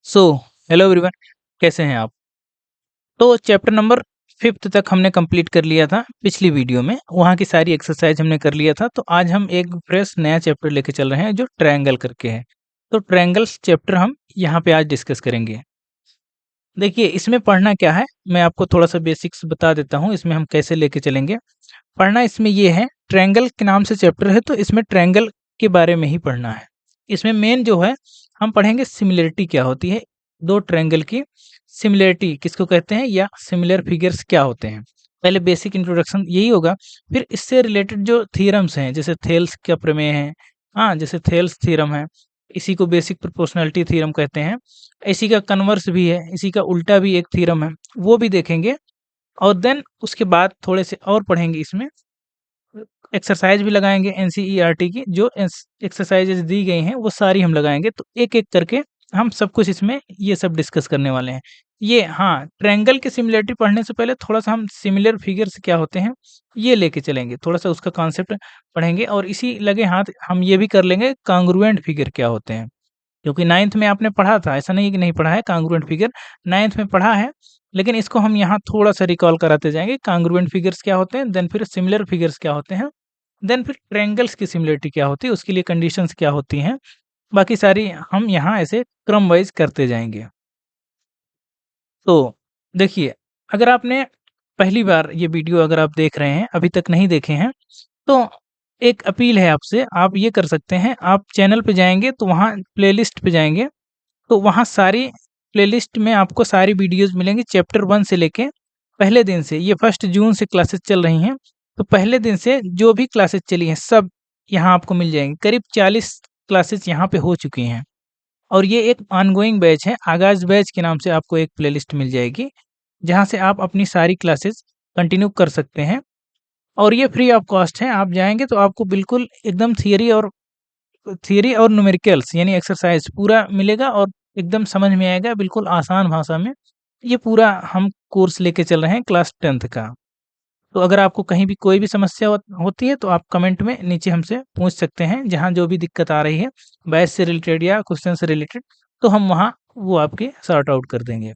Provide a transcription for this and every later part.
So hello everyone, कैसे हैं आप? तो चैप्टर नंबर 5th तक हमने कंप्लीट कर लिया था पिछली वीडियो में। वहाँ की सारी एक्सरसाइज हमने कर लिया था। तो आज हम एक फ्रेश नया चैप्टर लेके चल रहे हैं जो ट्रायंगल करके है। तो ट्रायंगल्स चैप्टर हम यहाँ पे आज डिस्कस करेंगे। देखिए, इसमें पढ़ना क्या है, मैं आपको थोड़ा सा बेसिक्स बता देता हूँ इसमें हम कैसे लेके चलेंगे। पढ़ना इसमें ये है, ट्रायंगल के नाम से चैप्टर है तो इसमें ट्रायंगल के बारे में ही पढ़ना है। इसमें मेन जो है हम पढ़ेंगे सिमिलरिटी क्या होती है, दो ट्रायंगल की सिमिलरिटी किसको कहते हैं या सिमिलर फिगर्स क्या होते हैं। पहले बेसिक इंट्रोडक्शन यही होगा, फिर इससे रिलेटेड जो थ्योरम्स हैं जैसे थेल्स का प्रमेय है, हाँ जैसे थेल्स थ्योरम है, इसी को बेसिक प्रोपोर्शनलिटी थ्योरम कहते हैं। इसी का कन्वर्स भी है, इसी का उल्टा भी एक थ्योरम है, वो भी देखेंगे। और देन उसके बाद थोड़े से और पढ़ेंगे, इसमें एक्सरसाइज भी लगाएंगे एनसीईआरटी की, जो एक्सरसाइजेज दी गई हैं वो सारी हम लगाएंगे। तो एक एक करके हम सब कुछ इसमें ये सब डिस्कस करने वाले हैं। ये हाँ, ट्रायंगल की सिमिलरिटी पढ़ने से पहले थोड़ा सा हम सिमिलर फिगर्स क्या होते हैं ये लेके चलेंगे, थोड़ा सा उसका कॉन्सेप्ट पढ़ेंगे। और इसी लगे हाथ हम ये भी कर लेंगे कांग्रुएंट फिगर क्या होते हैं, क्योंकि 9th में आपने पढ़ा था, ऐसा नहीं है कि नहीं पढ़ा है, कांग्रुएंट फिगर 9th में पढ़ा है। लेकिन इसको हम यहाँ थोड़ा सा रिकॉल कराते जाएंगे, कांग्रुएंट फिगर्स क्या होते हैं, देन फिर सिमिलर फिगर्स क्या होते हैं, देन फिर ट्रायंगल्स की सिमिलरिटी क्या होती है, उसके लिए कंडीशंस क्या होती हैं, बाकी सारी हम यहाँ ऐसे क्रम वाइज करते जाएंगे। तो देखिए, अगर आपने पहली बार ये वीडियो अगर आप देख रहे हैं, अभी तक नहीं देखे हैं, तो एक अपील है आपसे, आप ये कर सकते हैं, आप चैनल पे जाएंगे तो वहाँ प्लेलिस्ट पे जाएंगे, तो वहाँ सारी प्लेलिस्ट में आपको सारी वीडियोस मिलेंगी चैप्टर 1 से लेके पहले दिन से। ये 1 जून से क्लासेस चल रही हैं, तो पहले दिन से जो भी क्लासेस चली हैं सब यहाँ आपको मिल जाएंगी। करीब 40 क्लासेस यहाँ पे हो चुकी हैं और ये एक ऑनगोइंग बैच है, आगाज बैच के नाम से आपको एक प्लेलिस्ट मिल जाएगी, जहाँ से आप अपनी सारी क्लासेस कंटिन्यू कर सकते हैं। और ये फ्री ऑफ कॉस्ट है, आप जाएंगे तो आपको बिल्कुल एकदम थियरी और न्यूमेरिकल्स यानी एक्सरसाइज पूरा मिलेगा और एकदम समझ में आएगा, बिल्कुल आसान भाषा में। ये पूरा हम कोर्स लेके चल रहे हैं क्लास 10th का। तो अगर आपको कहीं भी कोई भी समस्या होती है तो आप कमेंट में नीचे हमसे पूछ सकते हैं, जहाँ जो भी दिक्कत आ रही है बैच से रिलेटेड या क्वेश्चन से रिलेटेड, तो हम वहाँ वो आपके सॉर्ट आउट कर देंगे।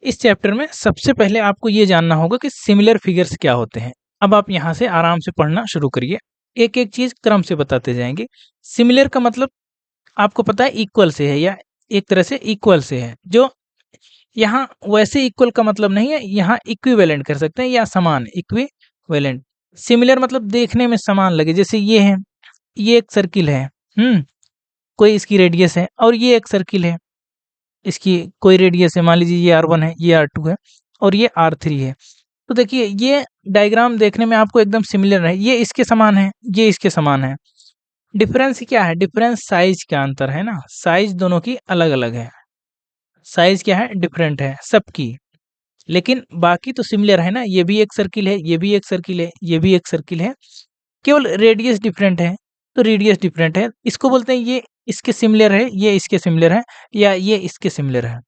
इस चैप्टर में सबसे पहले आपको ये जानना होगा कि सिमिलर फिगर्स क्या होते हैं। अब आप यहाँ से आराम से पढ़ना शुरू करिए, एक एक चीज क्रम से बताते जाएंगे। सिमिलर का मतलब आपको पता है इक्वल से है या एक तरह से इक्वल से है, जो यहाँ वैसे इक्वल का मतलब नहीं है, यहाँ इक्विवेलेंट कर सकते हैं या समान, इक्विवेलेंट। सिमिलर मतलब देखने में समान लगे, जैसे ये है, ये एक सर्किल है, कोई इसकी रेडियस है, और ये एक सर्किल है, इसकी कोई रेडियस है, मान लीजिए ये R1 है, ये R2 है और ये R3 है। तो देखिए ये डायग्राम देखने में आपको एकदम सिमिलर है, ये इसके समान है, ये इसके समान है। डिफरेंस क्या है, डिफरेंस साइज का अंतर है ना, साइज दोनों की अलग अलग है, साइज क्या है, डिफरेंट है सबकी। लेकिन बाकी तो सिमिलर है ना, ये भी एक सर्किल है, ये भी एक सर्किल है, ये भी एक सर्किल है, केवल रेडियस डिफरेंट है। तो रेडियस डिफरेंट है, इसको बोलते हैं ये इसके सिमिलर है, ये इसके सिमिलर है, या ये इसके सिमिलर है।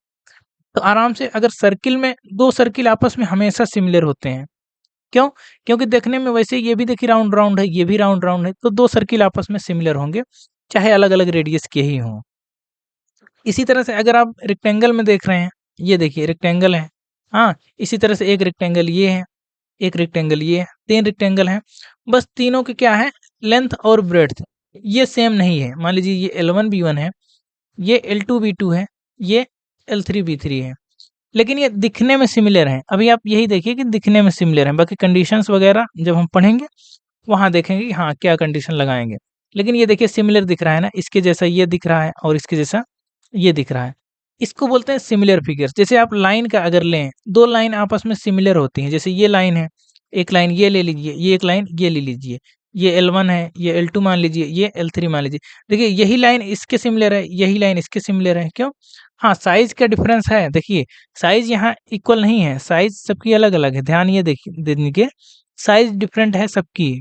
तो आराम से, अगर सर्किल में दो सर्किल आपस में हमेशा सिमिलर होते हैं, क्यों? क्योंकि देखने में वैसे ये भी देखिए राउंड राउंड है, ये भी राउंड राउंड है, तो दो सर्किल आपस में सिमिलर होंगे, चाहे अलग अलग रेडियस के ही हों। इसी तरह से अगर आप रेक्टेंगल में देख रहे हैं, ये देखिए रेक्टेंगल है, हाँ, इसी तरह से एक रेक्टेंगल ये है, एक रेक्टेंगल ये है, 3 रेक्टेंगल हैं। बस तीनों के क्या है, लेंथ और ब्रेड्थ ये सेम नहीं है। मान लीजिए ये L1 B1 है, ये L2 B2 है, ये L3 B3 है, लेकिन ये दिखने में सिमिलर हैं। अभी आप यही देखिए कि दिखने में सिमिलर हैं, बाकी कंडीशंस वगैरह जब हम पढ़ेंगे वहाँ देखेंगे कि हाँ क्या कंडीशन लगाएंगे। लेकिन ये देखिए सिमिलर दिख रहा है ना, इसके जैसा ये दिख रहा है और इसके जैसा ये दिख रहा है, इसको बोलते हैं सिमिलर फिगर्स। जैसे आप लाइन का अगर लें, दो लाइन आपस में सिमिलर होती हैं, जैसे ये लाइन है, एक लाइन ये ले लीजिए, ये एक लाइन ये ले लीजिए, ये L1 है, ये L2 मान लीजिए, ये L3 मान लीजिए। देखिए यही लाइन इसके सिमिलर है, यही लाइन इसके सिमिलर है, क्यों? हाँ, साइज का डिफरेंस है। देखिए साइज यहाँ इक्वल नहीं है, साइज सबकी अलग अलग है, ध्यान ये देखिए देने के, साइज डिफरेंट है सबकी।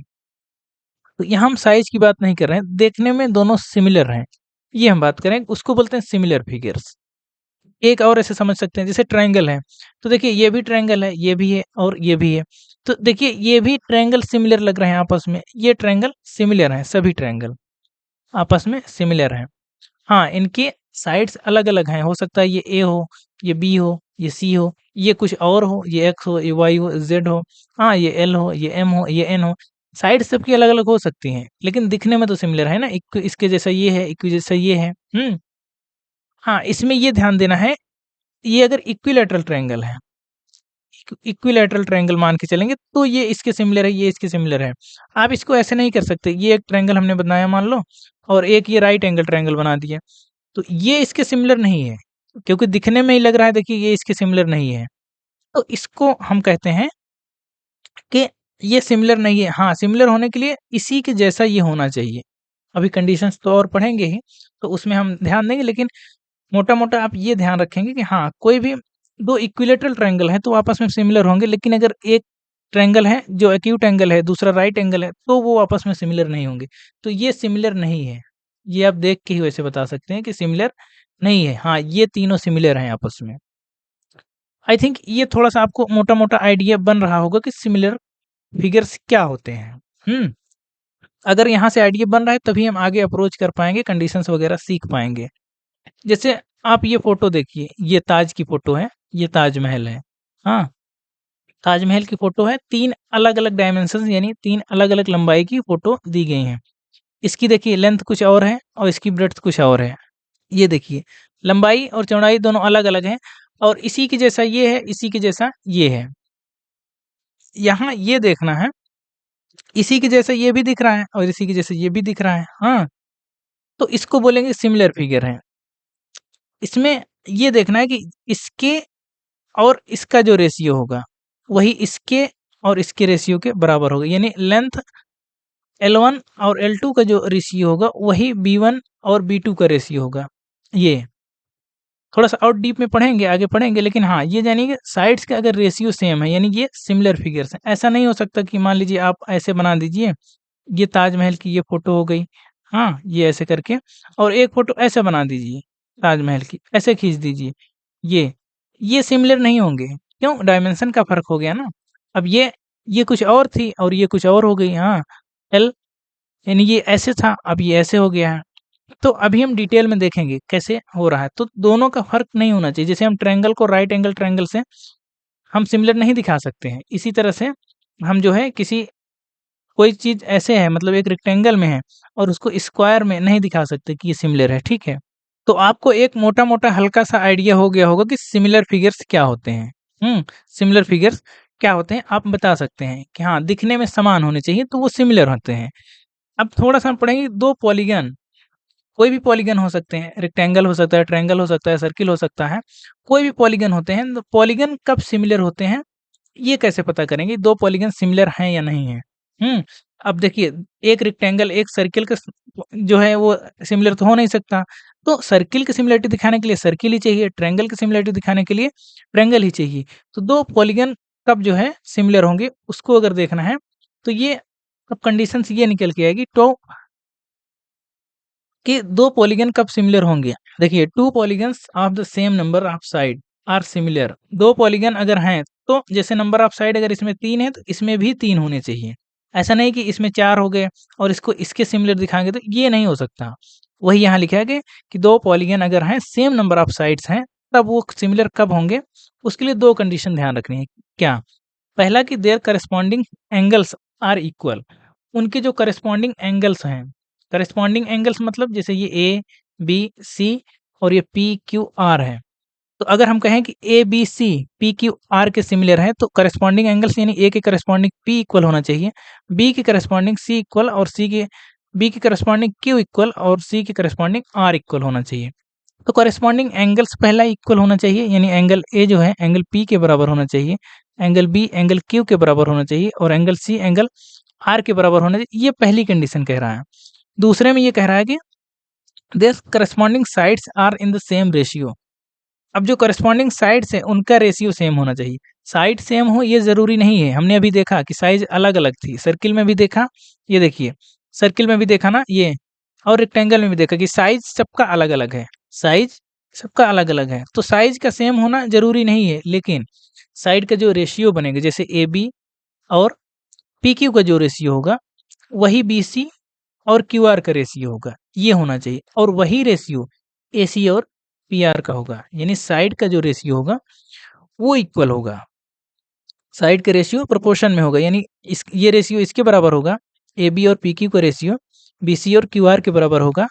तो यहाँ हम साइज की बात नहीं कर रहे हैं, देखने में दोनों सिमिलर हैं, ये हम बात करें, उसको बोलते हैं सिमिलर फिगर्स। एक और ऐसे समझ सकते हैं, जैसे ट्रायंगल है, तो देखिए ये भी ट्रायंगल है, ये भी है और ये भी है, तो देखिए ये भी ट्रायंगल सिमिलर लग रहे हैं आपस में, ये ट्रायंगल सिमिलर हैं, सभी ट्रायंगल आपस में सिमिलर हैं। हाँ, इनकी साइड्स अलग-अलग हैं, हो सकता है ये ए हो, ये बी हो, ये सी हो, ये कुछ और हो, ये एक्स हो, ये वाई हो, ज़ेड हो, हाँ, ये एल हो, ये एम हो, ये एन हो। साइड सबकी अलग-अलग हो सकती हैं, लेकिन दिखने में तो सिमिलर है ना, एक इसके जैसा ये है, एक जैसा ये है। हाँ, इसमें ये ध्यान देना है, ये अगर इक्विलैटरल ट्रायंगल है, इक्विलैटरल ट्रायंगल मान के चलेंगे, तो ये इसके सिमिलर है, ये इसके सिमिलर है। आप इसको ऐसे नहीं कर सकते, ये एक ट्रायंगल हमने बनाया मान लो, और एक ये राइट एंगल ट्रायंगल बना दिया, तो ये इसके सिमिलर नहीं है, क्योंकि दिखने में ही लग रहा है, देखिए ये इसके सिमिलर नहीं है। तो इसको हम कहते हैं कि ये सिमिलर नहीं है। हाँ, सिमिलर होने के लिए इसी के जैसा ये होना चाहिए। अभी कंडीशंस तो और पढ़ेंगे ही, तो उसमें हम ध्यान देंगे, लेकिन मोटा-मोटा आप ये ध्यान रखेंगे कि हाँ, कोई भी 2 इक्विलैटरल ट्रायंगल हैं, तो आपस में सिमिलर होंगे, लेकिन अगर एक ट्रायंगल है जो एक्यूट एंगल है, दूसरा राइट एंगल है, तो वो आपस में सिमिलर नहीं होंगे। तो ये सिमिलर नहीं है। ये आप देख के ही वैसे बता सकते हैं कि सिमिलर नहीं है। हाँ, ये तीनों सिमिलर हैं आपस में। आई थिंक ये थोड़ा-सा आपको मोटा-मोटा आइडिया बन रहा होगा कि सिमिलर फिगर्स क्या होते हैं। हुँ, अगर यहाँ से आइडिया बन रहा है, तभी हम आगे अप्रोच कर पाएँगे, कंडीशंस वगैरह सीख पाएँगे। जैसे आप ये फ़ोटो देखिए, ये ताज की फ़ोटो है, ये ताजमहल है। हाँ, ताजमहल की फ़ोटो है, 3 अलग-अलग डायमेंशंस यानी 3 अलग-अलग लंबाई की फ़ोटो दी गई हैं। इसकी देखिए लेंथ कुछ और है और इसकी ब्रेड्थ कुछ और है। ये देखिए, लंबाई और चौड़ाई दोनों अलग-अलग हैं, और इसी के जैसा ये है, इसी के जैसा ये है। यहाँ ये देखना है, इसी के जैसा ये भी दिख रहा है और इसी के जैसा ये भी दिख रहा है। हाँ, तो इसको बोलेंगे सिमिलर फिगर है। इसमें ये देखना है कि इसके और इसका जो रेशियो होगा, वही इसके और इसके रेशियो के बराबर होगा। यानी लेंथ L1 और L2 का जो रेशियो होगा, वही B1 और B2 का रेशियो होगा। ये थोड़ा-सा और डीप में पढ़ेंगे, आगे पढ़ेंगे, लेकिन हाँ, ये जानिए कि साइड्स का अगर रेशियो सेम है, यानी ये सिमिलर फिगर्स हैं। ऐसा नहीं हो सकता कि मान लीजिए आप ऐसे बना दीजिए, ये ताजमहल की ये फ़ोटो हो गई, हाँ, ये ऐसे करके, और एक फ़ोटो ऐसे बना दीजिए ताजमहल की, ऐसे खींच दीजिए, ये सिमिलर नहीं होंगे। क्यों? डायमेंशन का फ़र्क हो गया ना। अब ये कुछ और थी और ये कुछ और हो गई, हाँ, एल यानी ये ऐसे था, अब ये ऐसे हो गया है। तो अभी हम डिटेल में देखेंगे कैसे हो रहा है। तो दोनों का फ़र्क नहीं होना चाहिए। जैसे हम ट्रायंगल को राइट एंगल ट्रायंगल से हम सिमिलर नहीं दिखा सकते हैं। इसी तरह से हम जो है किसी कोई चीज़ ऐसे है, मतलब एक रेक्टेंगल में है और उसको स्क्वायर में नहीं दिखा सकते कि ये सिमिलर है, ठीक है? तो आपको एक मोटा-मोटा हल्का-सा आइडिया हो गया होगा कि सिमिलर फिगर्स क्या होते हैं। सिमिलर फिगर्स क्या होते हैं, आप बता सकते हैं कि हाँ, दिखने में समान होने चाहिए तो वो सिमिलर होते हैं। अब थोड़ा-सा हम पढ़ेंगे 2 पॉलीगन, कोई भी पॉलीगन हो सकते हैं, रेक्टेंगल हो सकता है, ट्रायंगल हो सकता है, सर्किल हो सकता है, कोई भी पॉलीगन होते हैं, तो पॉलीगन कब सिमिलर होते हैं, ये कैसे पता करेंगे 2 पॉलीगन सिमिलर हैं या नहीं हैं? हुँ, अब देखिए, एक रेक्टेंगल, एक सर्किल का जो है वो सिमिलर तो हो नहीं सकता, तो सर्किल की सिमिलैरिटी दिखाने के लिए सर्किल ही चाहिए, ट्रायंगल की सिमिलैरिटी दिखाने के लिए ट्रायंगल ही चाहिए। तो 2 पॉलीगन कब जो है सिमिलर होंगे, उसको अगर देखना है, तो ये अब कंडीशंस ये निकल के आएगी तो कि 2 पॉलीगन कब सिमिलर होंगे? देखिए, 2 polygons of the same number of side are similar. 2 polygon अगर हैं, तो जैसे नंबर ऑफ साइड अगर इसमें 3 है, तो इसमें भी 3 होने चाहिए। ऐसा नहीं कि इसमें 4 हो गए और इसको इसके सिमिलर दिखाएँगे, तो ये नहीं हो सकता। वही यहाँ लिखा है कि 2 पॉलीगन अगर हैं, सेम नंबर ऑफ साइड्स हैं, तब वो सिमिलर कब होंगे? उसके लिए 2 कंडीशन ध्यान रखनी है। क्या? पहला कि there corresponding angles are equal. उनके जो कॉरेस्पॉन्डिंग एंगल्स हैं, कॉरेस्पॉन्डिंग एंगल्स मतलब जैसे ये ए, बी, सी और ये पी, क्यू, आर है। तो अगर हम कहें कि A, B, C, P, Q, R के सिमिलर हैं, तो कॉरेस्पॉन्डिंग एंगल्स यानी ए के कॉरेस्पॉन्डिंग पी इक्वल होना चाहिए, बी के कॉरेस्पॉन्डिंग सी इक्वल और बी के कॉरेस्पॉन्डिंग क्यू इक्वल और सी के कॉरेस्पॉन्डिंग आर इक्वल होना चाहिए। तो कॉरेस्पॉन्डिंग एंगल्स पहला इक्वल होना चाहिए, यानी एंगल ए जो है एंगल पी के बराबर होना चाहिए, एंगल बी एंगल क्यू के बराबर होना चाहिए और एंगल सी एंगल आर के बराबर होना चाहिए। ये पहली कंडीशन कह रहा है। दूसरे में ये कह रहा है कि there corresponding sides are in the same ratio. अब जो करस्पॉन्डिंग साइड्स है उनका रेशियो सेम होना चाहिए। साइड सेम हो ये ज़रूरी नहीं है। हमने अभी देखा कि साइज़ अलग-अलग थी। सर्किल में भी देखा, ये देखिए, सर्किल में भी देखा ना ये, और रेक्टेंगल में भी देखा कि साइज़ सबका अलग-अलग है। साइज़ सबका अलग-अलग है। तो साइज़ का सेम होना ज़रूरी नहीं है, लेकिन साइड का जो रेशियो बनेगा, जैसे एबी और पीक्यू का जो रेशियो होगा, वही बीसी और क्यूआर का रेशियो होगा, ये होना चाहिए। और वही रेशियो AC और PR का होगा, यानी साइड का जो रेशियो होगा वो इक्वल होगा। साइड का रेशियो प्रोपोर्शन में होगा, यानी ये रेशियो इसके बराबर होगा, AB और PQ का रेशियो BC और QR के बराबर होगा,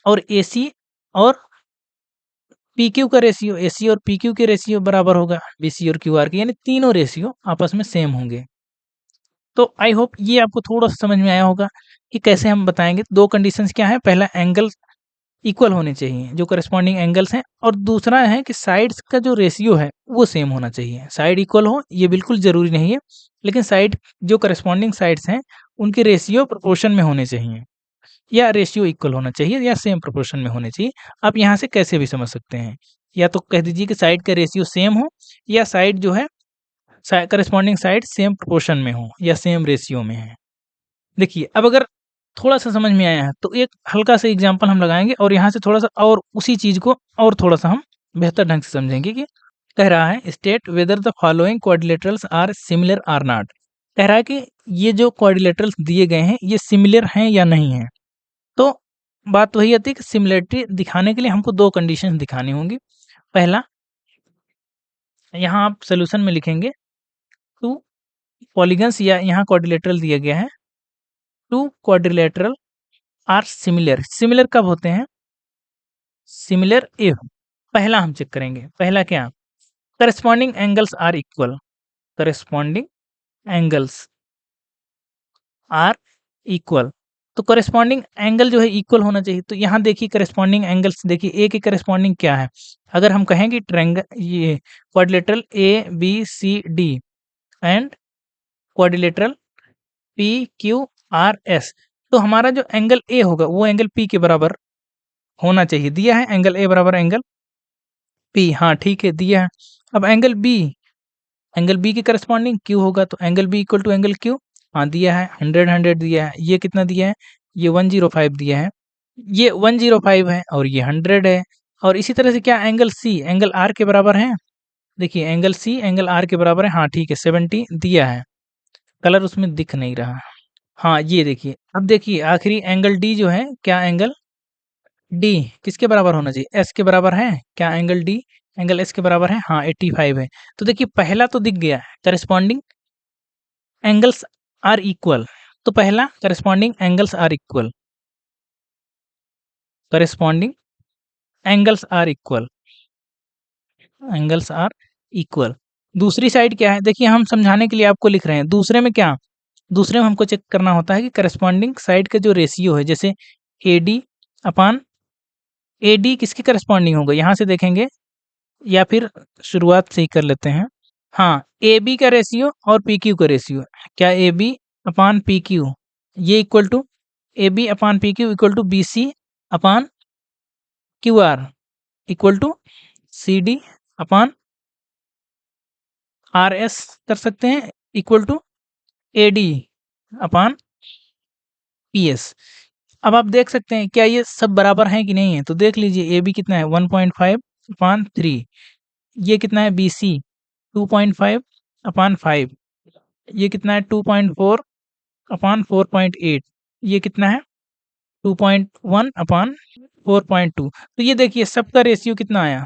और AC और PQ का रेशियो AC और PQ के रेशियो बराबर होगा BC और QR के, यानी तीनों रेशियो आपस में सेम होंगे। तो आई होप ये आपको थोड़ा सा समझ में आया होगा कि कैसे हम बताएंगे। दो कंडीशंस क्या है, पहला एंगल इक्वल होने चाहिए जो करस्पॉन्डिंग एंगल्स हैं, और दूसरा है कि साइड्स का जो रेशियो है वो सेम होना चाहिए। साइड इक्वल हो ये बिल्कुल ज़रूरी नहीं है, लेकिन साइड जो करस्पॉन्डिंग साइड्स हैं उनके रेशियो प्रोपोर्शन में होने चाहिए, या रेशियो इक्वल होना चाहिए, या सेम प्रोपोर्शन में होने चाहिए। आप यहाँ से कैसे भी समझ सकते हैं, या तो कह दीजिए कि साइड का रेशियो सेम हो, या साइड जो है करस्पॉन्डिंग साइड सेम प्रोपोर्शन में हो या सेम रेशियो में है। देखिए अब अगर थोड़ा-सा समझ में आया है तो एक हल्का सा एग्जांपल हम लगाएँगे, और यहाँ से थोड़ा-सा और उसी चीज़ को और थोड़ा-सा हम बेहतर ढंग से समझेंगे कि कह रहा है state whether the following quadrilaterals are similar or not. कह रहा है कि ये जो क्वाड्रिलेटरल्स दिए गए हैं ये सिमिलर हैं या नहीं हैं। तो बात वही आती है कि सिमिलरिटी दिखाने के लिए हमको 2 कंडीशंस दिखानी होंगी। पहला, यहाँ आप सॉल्यूशन में लिखेंगे 2 पॉलीगन्स, या यहाँ क्वाड्रिलेटरल दिया गया है 2 क्वाड्रिलेटरल आर सिमिलर। सिमिलर कब होते हैं? सिमिलर इफ, पहला हम चेक करेंगे। पहला क्या? Corresponding angles are equal. Corresponding angles are equal. तो करस्पॉन्डिंग एंगल जो है इक्वल होना चाहिए। तो यहाँ देखिए करस्पॉन्डिंग एंगल्स, देखिए ए के करस्पॉन्डिंग क्या है? अगर हम कहें कि ट्रायंगल ये quadrilateral ABCD and quadrilateral PQRS, तो हमारा जो एंगल ए होगा वो एंगल P के बराबर होना चाहिए। दिया है एंगल ए बराबर एंगल P, हाँ ठीक है दिया है। अब एंगल बी के करस्पॉन्डिंग क्यू होगा, तो angle B equal to angle Q, हाँ दिया है 100 दिया है। ये कितना दिया है? ये 105 दिया है। ये 105 है और ये 100 है। और इसी तरह से क्या एंगल सी एंगल आर के बराबर है? देखिए एंगल सी एंगल आर के बराबर है, हाँ ठीक है 70 दिया है। कलर उसमें दिख नहीं रहा। हाँ ये देखिए, अब देखिए आखिरी एंगल डी जो है, क्या एंगल डी किसके बराबर होना चाहिए? एस के बराबर है। क्या एंगल डी एंगल एस के बराबर है? हाँ 85 है। तो देखिए पहला तो दिख गया है, करस्पॉन्डिंग एंगल्स आर इक्वल। तो पहला corresponding angles are equal, corresponding angles are equal, angles are equal. दूसरी साइड क्या है? देखिए हम समझाने के लिए आपको लिख रहे हैं। दूसरे में क्या? दूसरे में हमको चेक करना होता है कि करस्पॉन्डिंग साइड का जो रेशियो है, जैसे AD अपान AD किसके करस्पॉन्डिंग होगा? यहाँ से देखेंगे, या फिर शुरुआत से ही कर लेते हैं। हाँ, AB का रेशियो और PQ का रेशियो, क्या AB अपान PQ ये equal to AB upon PQ equal to BC upon QR equal to CD upon RS कर सकते हैं equal to AD upon PS। अब आप देख सकते हैं क्या ये सब बराबर हैं कि नहीं है? तो देख लीजिए AB कितना है 1.5 अपान 3, ये कितना है BC 2.5 अपान 5, ये कितना है 2.4 अपान 4.8, ये कितना है 2.1 अपान 4.2। तो ये देखिए सबका रेशियो कितना आया?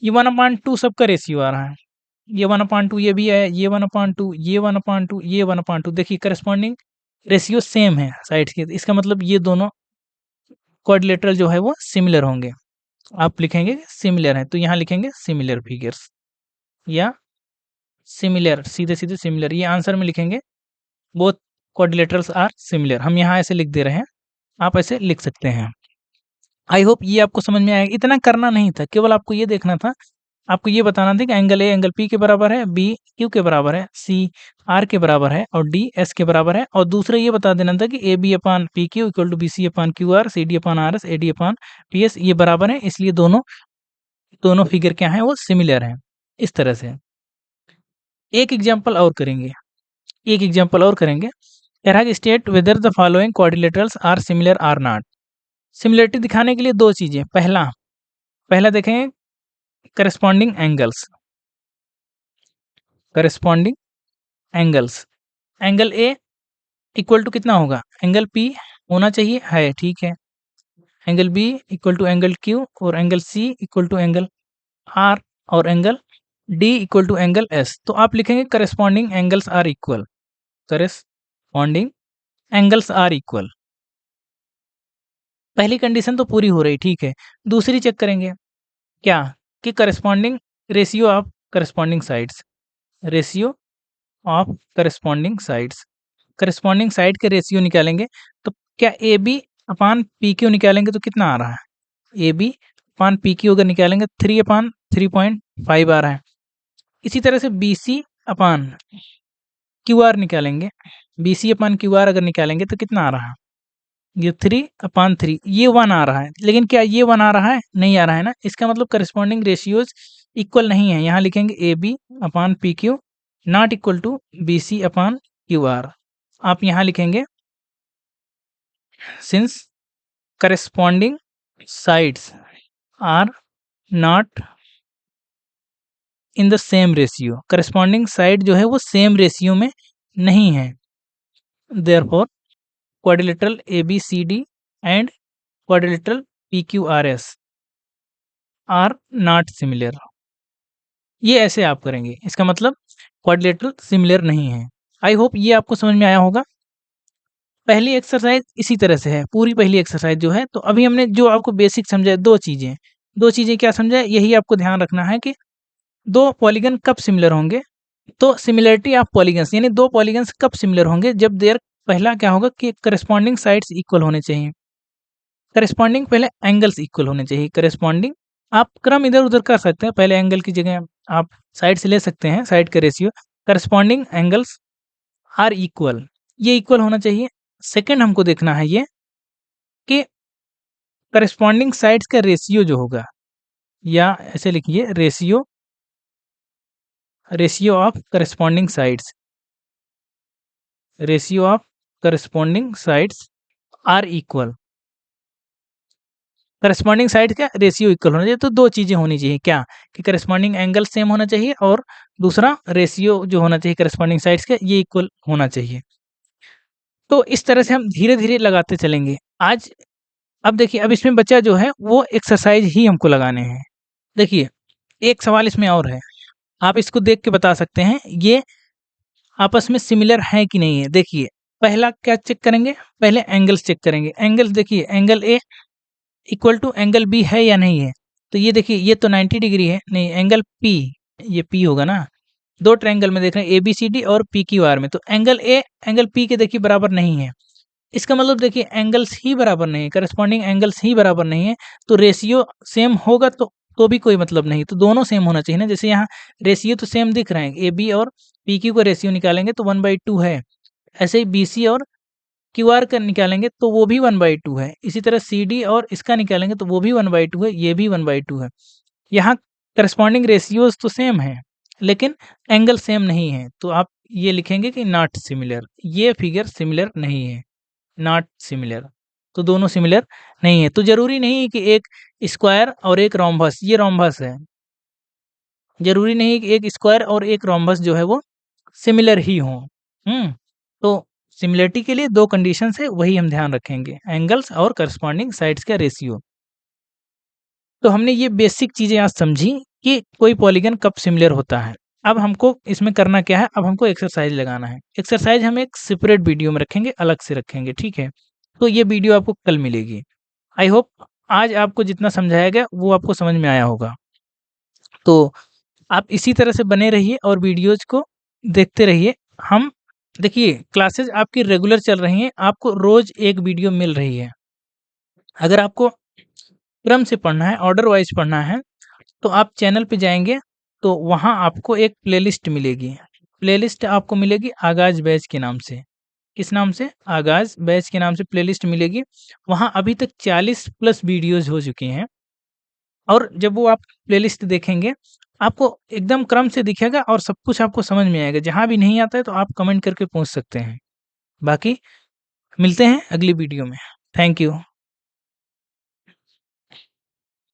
ये 1/2 सबका रेशियो आ रहा है। ये 1/2 ये भी है, ये 1/2, ये 1/2, ये 1/2। देखिए करस्पॉन्डिंग रेशियो सेम है साइड्स के, इसका मतलब ये दोनों क्वाड्रिलेटरल जो है वो सिमिलर होंगे। आप लिखेंगे सिमिलर है, तो यहाँ लिखेंगे सिमिलर फिगर्स, या सिमिलर, सीधे-सीधे सिमिलर, ये आंसर में लिखेंगे बोथ क्वाड्रिलेटरल्स आर सिमिलर। हम यहाँ ऐसे लिख दे रहे हैं, आप ऐसे लिख सकते हैं। आई होप ये आपको समझ में आएगा। इतना करना नहीं था, केवल आपको ये देखना था, आपको ये बताना था कि एंगल ए एंगल पी के बराबर है, बी क्यू के बराबर है, सी आर के बराबर है और डी एस के बराबर है। और दूसरा ये बता देना था कि A B upon P Q equal to B C upon Q R, C D upon R S, A D upon P S ये बराबर है, इसलिए दोनों दोनों फिगर क्या है वो सिमिलर हैं। इस तरह से एक एग्जाम्पल और करेंगे, एक एग्जाम्पल और करेंगे। कह रहा है कि state whether the following quadrilaterals are similar or not. Similarity दिखाने के लिए दो चीजें, पहला पहला देखेंगे corresponding angles, corresponding angles, angle A equal to कितना होगा? एंगल पी होना चाहिए, है ठीक है। Angle B equal to angle Q और angle C equal to angle R और angle D equal to angle S. तो आप लिखेंगे corresponding angles are equal, corresponding angles are equal. पहली कंडीशन तो पूरी हो रही, ठीक है। दूसरी चेक करेंगे क्या, कि corresponding ratio of corresponding sides, ratio of corresponding sides, corresponding side के रेशियो निकालेंगे। तो क्या A B upon P Q निकालेंगे तो कितना आ रहा है, A B upon P Q अगर निकालेंगे 3/3.5 आ रहा है। इसी तरह से B C upon Q R निकालेंगे, B C upon Q R अगर निकालेंगे तो कितना आ रहा है, ये 3/3, ये 1 आ रहा है। लेकिन क्या ये 1 आ रहा है, नहीं आ रहा है ना, इसका मतलब करस्पॉन्डिंग रेशियोज इक्वल नहीं है। यहाँ लिखेंगे A B upon P Q not equal to B C upon Q R. आप यहाँ लिखेंगे since corresponding sides are not in the same ratio, corresponding side जो है वो सेम रेशियो में नहीं है, therefore quadrilateral ABCD and quadrilateral PQRS are not similar। ये ऐसे आप करेंगे, इसका मतलब क्वाड्रिलेटरल सिमिलर नहीं है। आई होप ये आपको समझ में आया होगा। पहली एक्सरसाइज इसी तरह से है, पूरी पहली एक्सरसाइज जो है। तो अभी हमने जो आपको बेसिक समझा है, दो चीजें क्या समझा है, यही आपको ध्यान रखना है कि दो पॉलीगन कब सिमिलर होंगे। तो सिमिलरिटी ऑफ पॉलीगन्स यानी दो पॉलीगन्स कब सिमिलर होंगे, जब देयर पहला क्या होगा कि करस्पॉन्डिंग साइड्स इक्वल होने चाहिए, करस्पॉन्डिंग पहले एंगल्स इक्वल होने चाहिए। करस्पॉन्डिंग आप क्रम इधर उधर कर सकते हैं, पहले एंगल की जगह आप साइड से ले सकते हैं, साइड का ratio. Corresponding angles are equal, ये इक्वल होना चाहिए। सेकंड हमको देखना है ये कि करस्पॉन्डिंग साइड्स का रेशियो जो होगा, या ऐसे लिखिए ratio, ratio of corresponding sides, ratio of corresponding sides are equal, corresponding side का रेशियो इक्वल होना चाहिए। तो दो चीजें होनी चाहिए, क्या कि करस्पॉन्डिंग एंगल सेम होना चाहिए और दूसरा रेशियो जो होना चाहिए करस्पॉन्डिंग साइड्स का ये इक्वल होना चाहिए। तो इस तरह से हम धीरे धीरे लगाते चलेंगे आज। अब देखिए, अब इसमें बच्चा जो है वो एक्सरसाइज ही हमको लगाने हैं। देखिए एक सवाल इसमें और है, आप इसको देख के बता सकते हैं ये आपस में सिमिलर है कि नहीं है। देखिए पहला क्या चेक करेंगे, पहले एंगल्स चेक करेंगे। एंगल्स देखिए, angle A equal to angle B है या नहीं है। तो ये देखिए ये तो 90 डिग्री है, नहीं एंगल पी, ये पी होगा ना। दो ट्रायंगल में देख रहे हैं ए बी सी डी और पी क्यू आर में, तो एंगल ए एंगल पी के देखिए बराबर नहीं है। इसका मतलब देखिए एंगल्स ही बराबर नहीं है, करस्पॉन्डिंग एंगल्स ही बराबर नहीं है। तो रेशियो सेम होगा तो भी कोई मतलब नहीं, तो दोनों सेम होना चाहिए ना। जैसे यहाँ रेशियो तो सेम दिख रहे हैं, ए बी और पी क्यू का रेशियो निकालेंगे तो 1/2 है। ऐसे ही बी सी और क्यू आर का निकालेंगे तो वो भी 1/2 है। इसी तरह सी डी और इसका निकालेंगे तो वो भी 1/2 है, ये भी 1/2 है। यहाँ करस्पॉन्डिंग रेशियोज तो सेम है लेकिन एंगल सेम नहीं है, तो आप ये लिखेंगे कि नॉट सिमिलर, ये फिगर सिमिलर नहीं है, नॉट सिमिलर। तो दोनों सिमिलर नहीं है। तो जरूरी नहीं है कि एक स्क्वायर और एक रोम्बस, ये रोम्बस है, जरूरी नहीं है कि एक स्क्वायर और एक रोम्बस जो है वो सिमिलर ही हों। तो सिमिलरिटी के लिए दो कंडीशंस है, वही हम ध्यान रखेंगे, एंगल्स और करस्पॉन्डिंग साइड्स का रेशियो। तो हमने ये बेसिक चीजें आज समझी कि कोई पॉलीगन कब सिमिलर होता है। अब हमको इसमें करना क्या है, अब हमको एक्सरसाइज लगाना है। एक्सरसाइज हम एक सेपरेट वीडियो में रखेंगे, अलग से रखेंगे, ठीक है। तो ये वीडियो आपको कल मिलेगी। आई होप आज आपको जितना समझाया गया वो आपको समझ में आया होगा। तो आप इसी तरह से बने रहिए और वीडियोज को देखते रहिए। हम देखिए क्लासेज आपकी रेगुलर चल रही हैं, आपको रोज एक वीडियो मिल रही है। अगर आपको क्रम से पढ़ना है, ऑर्डर वाइज पढ़ना है, तो आप चैनल पे जाएंगे तो वहाँ आपको एक प्लेलिस्ट मिलेगी। प्लेलिस्ट आपको मिलेगी आगाज बैच के नाम से। किस नाम से, आगाज बैच के नाम से प्लेलिस्ट मिलेगी। वहाँ अभी तक 40 प्लस वीडियोज हो चुकी हैं और जब वो आप प्लेलिस्ट देखेंगे आपको एकदम क्रम से दिखेगा और सब कुछ आपको समझ में आएगा। जहाँ भी नहीं आता है तो आप कमेंट करके पूछ सकते हैं। बाकी मिलते हैं अगली वीडियो में। Thank you.